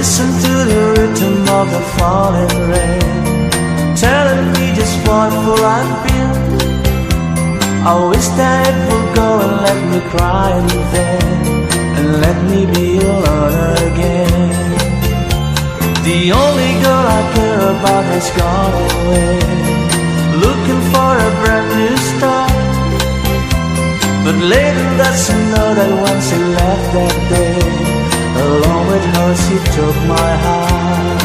Listen to the rhythm of the falling rain, telling me just what fool I've been. I wish that it would go and let me cry in vain, and let me be alone again. The only girl I care about has gone away, looking for a brand new start. But later that's to know that when she left that day, along with her she took my heart.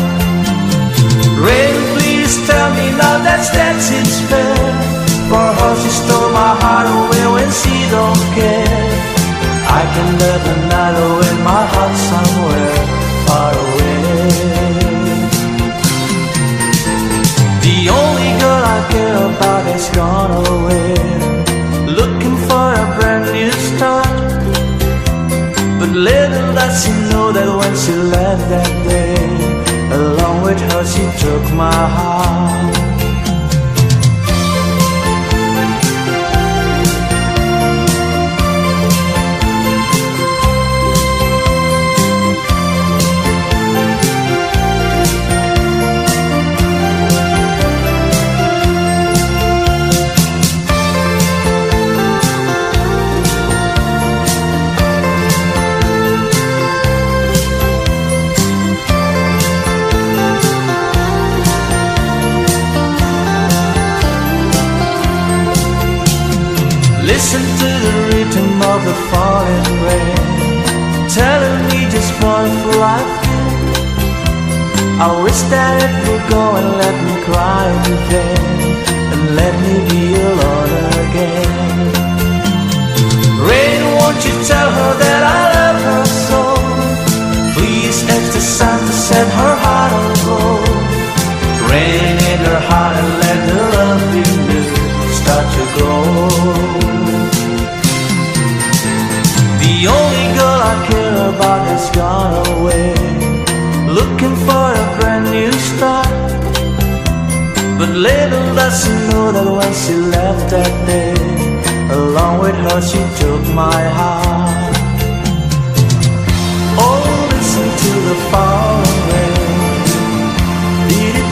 Rain, please tell me now that's it's fair. For her she stole my heart away when she don't care. I can live the night away in my heart somewhere far away. The only girl I care about has gone away, looking for a brand new start. But little does she know that when she left that day, along with her she took my heart. Listen to the rhythm of the falling rain, telling me just what fool I've been. I wish that it would go and let me cry in vain, and let me be alone again. Rain, won't you tell her that I love her so? Please ask the sun to set her heart on gold. Rain in her heart and let the love in you start to grow. The only girl I care about has gone away, looking for a brand new start. But little does she know that when she left that day, along with her she took my heart. Oh, listen to the falling rain. Did it